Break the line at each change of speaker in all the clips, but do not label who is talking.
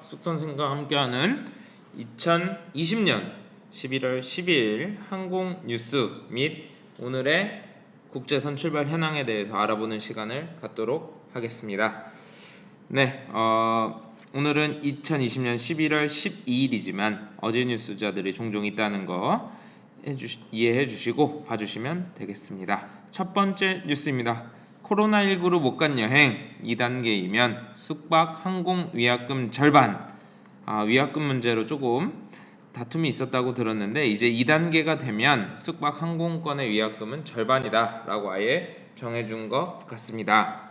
숙선생과 함께하는 2020년 11월 12일 항공 뉴스 및 오늘의 국제선 출발 현황에 대해서 알아보는 시간을 갖도록 하겠습니다. 네, 오늘은 2020년 11월 12일이지만 어제 뉴스자들이 종종 있다는 거 이해해 주시고 봐주시면 되겠습니다. 첫 번째 뉴스입니다. 코로나19로 못 간 여행 2단계이면 숙박 항공 위약금 절반. 위약금 문제로 조금 다툼이 있었다고 들었는데 이제 2단계가 되면 숙박 항공권의 위약금은 절반이다 라고 아예 정해준 것 같습니다.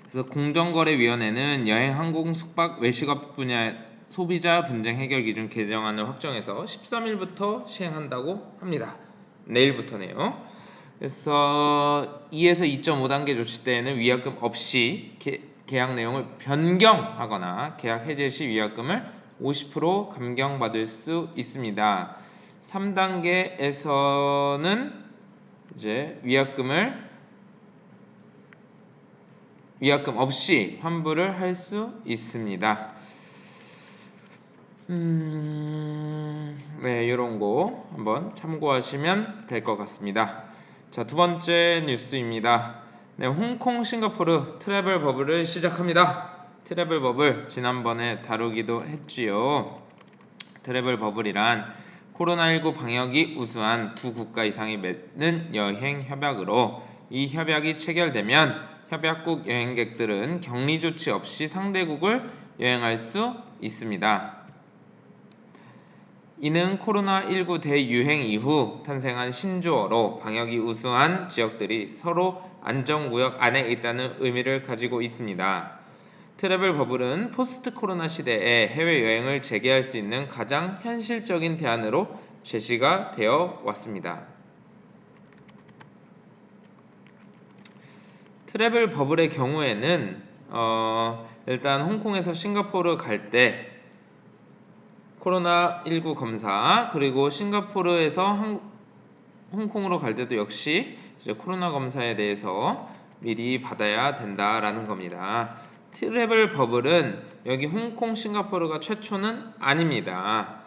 그래서 공정거래위원회는 여행 항공 숙박 외식업 분야 소비자 분쟁 해결 기준 개정안을 확정해서 13일부터 시행한다고 합니다. 내일부터네요. 그래서 2에서 2.5단계 조치 때에는 위약금 없이 계약 내용을 변경하거나 계약 해제 시 위약금을 50% 감경받을 수 있습니다. 3단계에서는 이제 위약금 없이 환불을 할 수 있습니다. 네, 이런 거 한번 참고하시면 될 것 같습니다. 자, 두 번째 뉴스입니다. 네, 홍콩, 싱가포르 트래블 버블을 시작합니다. 트래블 버블 지난번에 다루기도 했지요. 트래블 버블이란 코로나19 방역이 우수한 두 국가 이상이 맺는 여행 협약으로 이 협약이 체결되면 협약국 여행객들은 격리 조치 없이 상대국을 여행할 수 있습니다. 이는 코로나19 대유행 이후 탄생한 신조어로 방역이 우수한 지역들이 서로 안전구역 안에 있다는 의미를 가지고 있습니다. 트래블 버블은 포스트 코로나 시대에 해외여행을 재개할 수 있는 가장 현실적인 대안으로 제시가 되어 왔습니다. 트래블 버블의 경우에는 일단 홍콩에서 싱가포르 갈 때 코로나19 검사, 그리고 싱가포르에서 홍콩으로 갈 때도 역시 이제 코로나 검사에 대해서 미리 받아야 된다라는 겁니다. 트래블 버블은 여기 홍콩, 싱가포르가 최초는 아닙니다.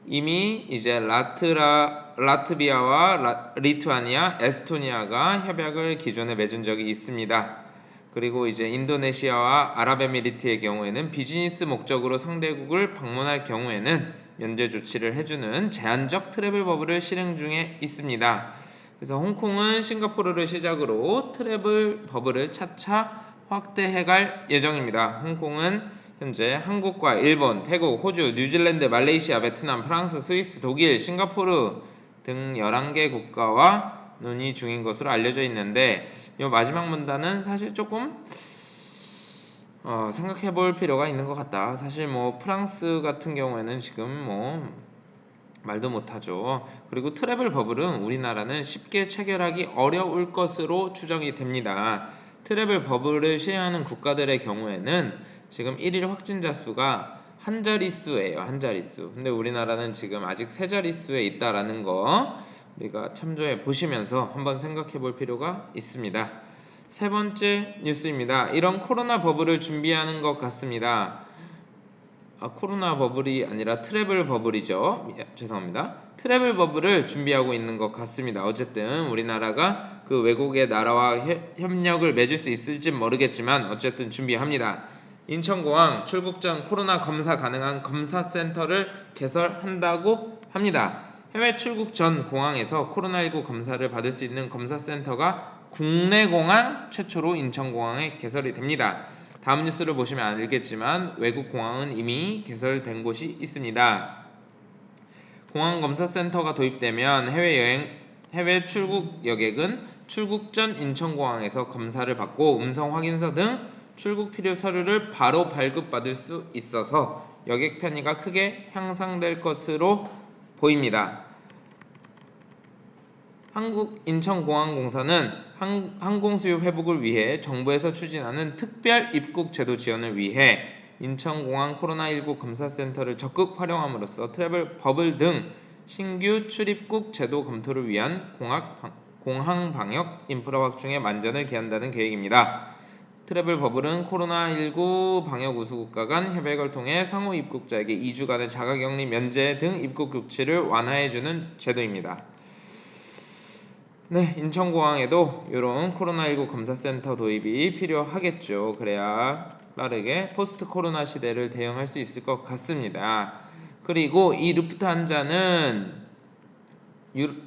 이미 이제 라트비아와 리투아니아, 에스토니아가 협약을 기존에 맺은 적이 있습니다. 그리고 이제 인도네시아와 아랍에미리트의 경우에는 비즈니스 목적으로 상대국을 방문할 경우에는 면제 조치를 해주는 제한적 트래블 버블을 실행 중에 있습니다. 그래서 홍콩은 싱가포르를 시작으로 트래블 버블을 차차 확대해갈 예정입니다. 홍콩은 현재 한국과 일본, 태국, 호주, 뉴질랜드, 말레이시아, 베트남, 프랑스, 스위스, 독일, 싱가포르 등 11개 국가와 논의 중인 것으로 알려져 있는데 이 마지막 문단은 사실 조금 생각해 볼 필요가 있는 것 같다. 사실 뭐 프랑스 같은 경우에는 지금 뭐 말도 못하죠. 그리고 트래블 버블은 우리나라는 쉽게 체결하기 어려울 것으로 추정이 됩니다. 트래블 버블을 시행하는 국가들의 경우에는 지금 1일 확진자 수가 한 자릿수예요. 한 자릿수. 근데 우리나라는 지금 아직 세 자릿수에 있다라는 거 우리가 참조해 보시면서 한번 생각해 볼 필요가 있습니다. 세 번째 뉴스입니다. 이런 코로나 버블을 준비하는 것 같습니다. 코로나 버블이 아니라 트래블 버블이죠. 죄송합니다. 트래블 버블을 준비하고 있는 것 같습니다. 어쨌든 우리나라가 그 외국의 나라와 협력을 맺을 수 있을지 모르겠지만 어쨌든 준비합니다. 인천공항 출국 전 코로나 검사 가능한 검사센터를 개설한다고 합니다. 해외 출국 전 공항에서 코로나19 검사를 받을 수 있는 검사센터가 국내 공항 최초로 인천공항에 개설이 됩니다. 다음 뉴스를 보시면 알겠지만 외국 공항은 이미 개설된 곳이 있습니다. 공항검사센터가 도입되면 해외 출국 여객은 출국 전 인천공항에서 검사를 받고 음성 확인서 등 출국 필요 서류를 바로 발급받을 수 있어서 여객 편의가 크게 향상될 것으로 보입니다. 한국인천공항공사는 항공 수요 회복을 위해 정부에서 추진하는 특별 입국 제도 지원을 위해 인천공항 코로나19 검사센터를 적극 활용함으로써 트래블 버블 등 신규 출입국 제도 검토를 위한 공항 방역 인프라 확충에 만전을 기한다는 계획입니다. 트래블 버블은 코로나19 방역 우수국가 간 협약을 통해 상호 입국자에게 2주간의 자가격리 면제 등 입국 조치를 완화해주는 제도입니다. 네, 인천공항에도 이런 코로나19 검사센터 도입이 필요하겠죠. 그래야 빠르게 포스트 코로나 시대를 대응할 수 있을 것 같습니다. 그리고 이 루프트한자는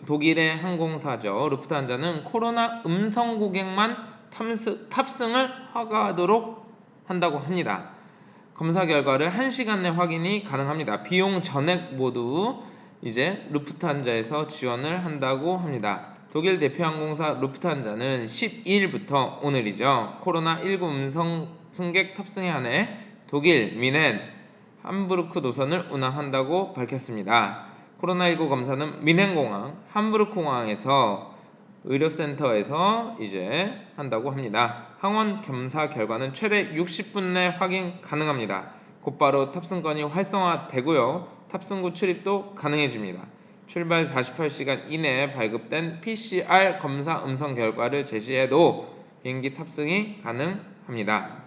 독일의 항공사죠. 루프트한자는 코로나 음성 고객만 탑승을 허가하도록 한다고 합니다. 검사 결과를 1시간 내 확인이 가능합니다. 비용 전액 모두 이제 루프트한자에서 지원을 한다고 합니다. 독일 대표 항공사 루프트한자는 12일부터 오늘이죠. 코로나19 음성 승객 탑승에 한해 독일 뮌헨 함부르크 노선을 운항한다고 밝혔습니다. 코로나19 검사는 뮌헨공항, 함부르크공항에서 의료센터에서 이제 한다고 합니다. 항원 검사 결과는 최대 60분 내 확인 가능합니다. 곧바로 탑승권이 활성화되고요. 탑승 후 출입도 가능해집니다. 출발 48시간 이내에 발급된 PCR 검사 음성 결과를 제시해도 비행기 탑승이 가능합니다.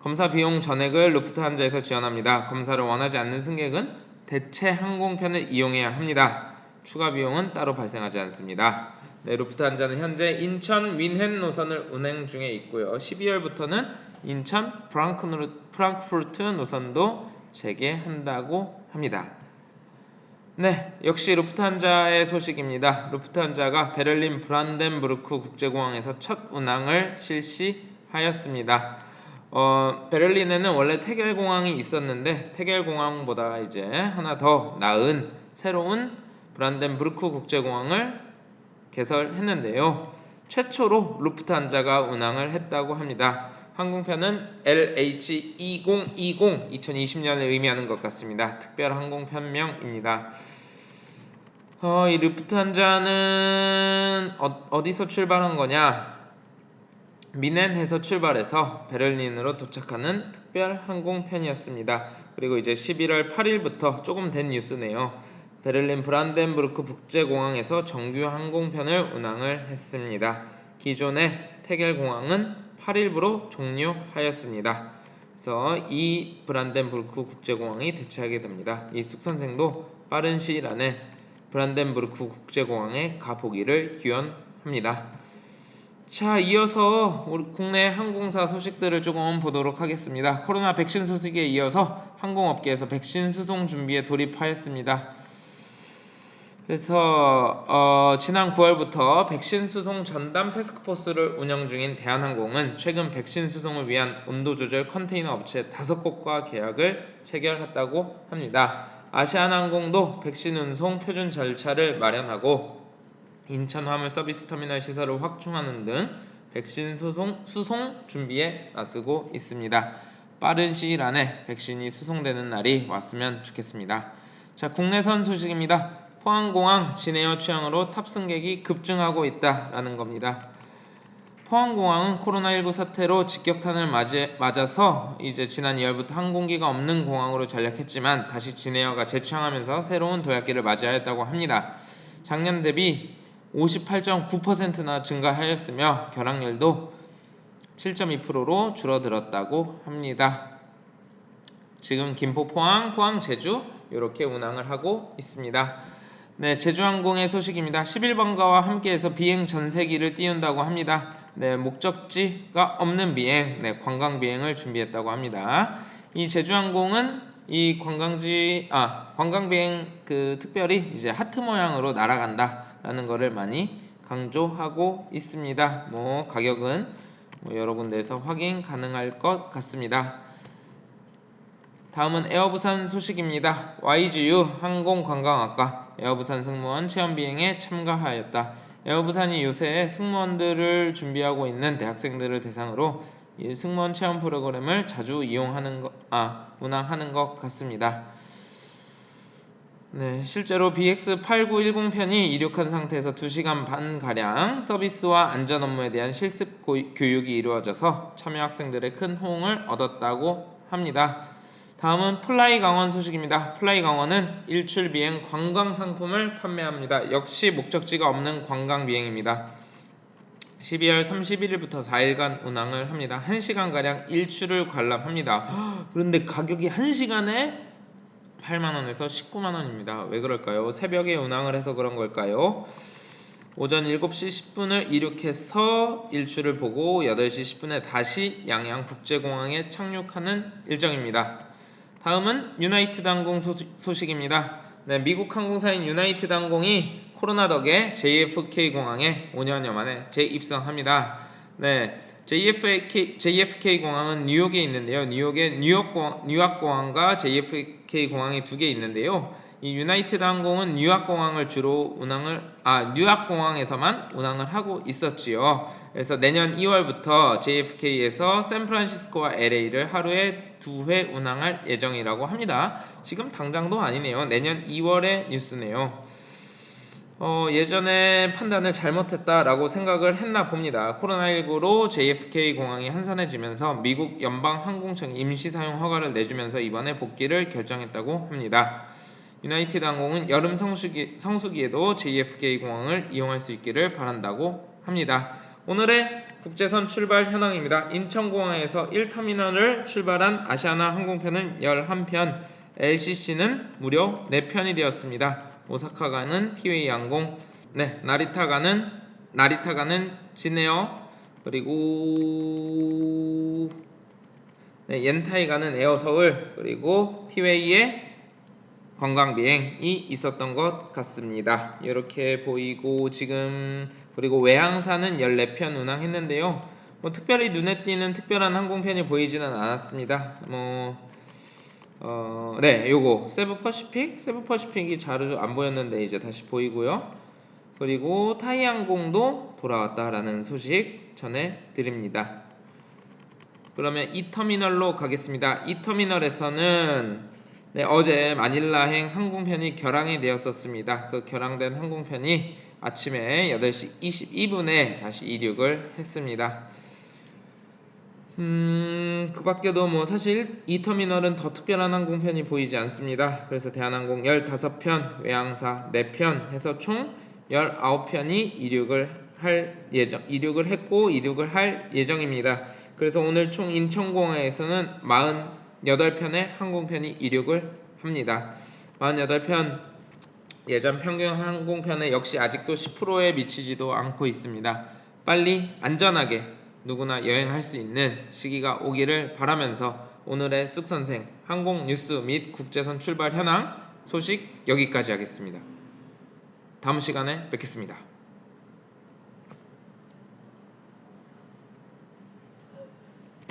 검사 비용 전액을 루프트한자에서 지원합니다. 검사를 원하지 않는 승객은 대체 항공편을 이용해야 합니다. 추가 비용은 따로 발생하지 않습니다. 네, 루프트한자는 현재 인천 뮌헨 노선을 운행 중에 있고요. 12월부터는 인천 프랑크푸르트 노선도 재개한다고 합니다. 네, 역시 루프트한자의 소식입니다. 루프트한자가 베를린 브란덴부르크 국제공항에서 첫 운항을 실시하였습니다. 베를린에는 원래 테겔공항이 있었는데 테겔공항보다 이제 하나 더 나은 새로운 브란덴부르크 국제공항을 개설했는데요. 최초로 루프트한자가 운항을 했다고 합니다. 항공편은 LH2020 2020년을 의미하는 것 같습니다. 특별 항공편명입니다. 이 루프트한자는 어디서 출발한 거냐? 뮌헨에서 출발해서 베를린으로 도착하는 특별 항공편이었습니다. 그리고 이제 11월 8일부터 조금 된 뉴스네요. 베를린 브란덴부르크 국제공항에서 정규 항공편을 운항을 했습니다. 기존의 테겔공항은 8일부로 종료하였습니다. 그래서 이 브란덴부르크 국제공항이 대체하게 됩니다. 이숙 선생도 빠른 시일 안에 브란덴부르크 국제공항에 가보기를 기원합니다. 자, 이어서 우리 국내 항공사 소식들을 조금 보도록 하겠습니다. 코로나 백신 소식에 이어서 항공업계에서 백신 수송 준비에 돌입하였습니다. 그래서 지난 9월부터 백신 수송 전담 태스크포스를 운영 중인 대한항공은 최근 백신 수송을 위한 온도조절 컨테이너 업체 5곳과 계약을 체결했다고 합니다. 아시아나항공도 백신 운송 표준 절차를 마련하고 인천 화물 서비스 터미널 시설을 확충하는 등 백신 수송 준비에 나서고 있습니다. 빠른 시일 안에 백신이 수송되는 날이 왔으면 좋겠습니다. 자, 국내선 소식입니다. 포항공항 진에어 취항으로 탑승객이 급증하고 있다라는 겁니다. 포항공항은 코로나19 사태로 직격탄을 맞아서 이제 지난 2월부터 항공기가 없는 공항으로 전락했지만 다시 진에어가 재취항하면서 새로운 도약기를 맞이하였다고 합니다. 작년 대비 58.9%나 증가하였으며 결항률도 7.2%로 줄어들었다고 합니다. 지금 김포, 포항, 제주 이렇게 운항을 하고 있습니다. 네, 제주항공의 소식입니다. 11번가와 함께해서 비행 전세기를 띄운다고 합니다. 네, 목적지가 없는 비행, 관광 비행을 준비했다고 합니다. 이 제주항공은 이 관광 비행 특별히 이제 하트 모양으로 날아간다라는 거를 많이 강조하고 있습니다. 가격은 여러 군데에서 확인 가능할 것 같습니다. 다음은 에어부산 소식입니다. YGU 항공관광학과 에어부산 승무원 체험비행에 참가하였다. 에어부산이 요새 승무원들을 준비하고 있는 대학생들을 대상으로 이 승무원 체험 프로그램을 자주 운항하는 것 같습니다. 네, 실제로 BX8910편이 이륙한 상태에서 2시간 반가량 서비스와 안전 업무에 대한 실습 교육이 이루어져서 참여 학생들의 큰 호응을 얻었다고 합니다. 다음은 플라이 강원 소식입니다. 플라이 강원은 일출 비행 관광 상품을 판매합니다. 역시 목적지가 없는 관광 비행입니다. 12월 31일부터 4일간 운항을 합니다. 1시간가량 일출을 관람합니다. 그런데 가격이 1시간에 8만원에서 19만원입니다. 왜 그럴까요? 새벽에 운항을 해서 그런 걸까요? 오전 7시 10분을 이륙해서 일출을 보고 8시 10분에 다시 양양국제공항에 착륙하는 일정입니다. 다음은 유나이티드 항공 소식입니다. 네, 미국 항공사인 유나이티드 항공이 코로나 덕에 JFK 공항에 5년여 만에 재입성합니다. 네, JFK 공항은 뉴욕에 있는데요. 뉴욕에 뉴욕 공항과 JFK 공항이 두 개 있는데요. 이 유나이티드 항공은 뉴욕 공항에서만 운항을 하고 있었지요. 그래서 내년 2월부터 JFK에서 샌프란시스코와 LA를 하루에 2회 운항할 예정이라고 합니다. 지금 당장도 아니네요. 내년 2월의 뉴스네요. 예전에 판단을 잘못했다라고 생각을 했나 봅니다. 코로나19로 JFK 공항이 한산해지면서 미국 연방항공청이 임시사용 허가를 내주면서 이번에 복귀를 결정했다고 합니다. 유나이티드 항공은 여름 성수기에도 JFK 공항을 이용할 수 있기를 바란다고 합니다. 오늘의 국제선 출발 현황입니다. 인천공항에서 1터미널을 출발한 아시아나 항공편은 11편, LCC는 무려 4편이 되었습니다. 오사카 가는 티웨이 항공, 나리타 가는 진에어, 그리고 옌타이 가는 에어서울, 그리고 티웨이의 관광비행이 있었던 것 같습니다. 이렇게 보이고 지금 그리고 외항사는 14편 운항했는데요. 특별히 눈에 띄는 특별한 항공편이 보이지는 않았습니다. 요거 세부퍼시픽이 잘 안 보였는데 이제 다시 보이고요. 그리고 타이항공도 돌아왔다라는 소식 전해드립니다. 그러면 2터미널로 가겠습니다. 2터미널에서는 어제 마닐라행 항공편이 결항이 되었었습니다. 그 결항된 항공편이 아침에 8시 22분에 다시 이륙을 했습니다. 그 밖에도 사실 2터미널은 더 특별한 항공편이 보이지 않습니다. 그래서 대한항공 15편, 외항사 4편 해서 총 19편이 이륙을 했고 이륙을 할 예정입니다. 그래서 오늘 총 인천공항에서는 48편의 항공편이 이륙을 합니다. 48편 예전 평균 항공편에 역시 아직도 10%에 미치지도 않고 있습니다. 빨리 안전하게 누구나 여행할 수 있는 시기가 오기를 바라면서 오늘의 쑥선생 항공 뉴스 및 국제선 출발 현황 소식 여기까지 하겠습니다. 다음 시간에 뵙겠습니다.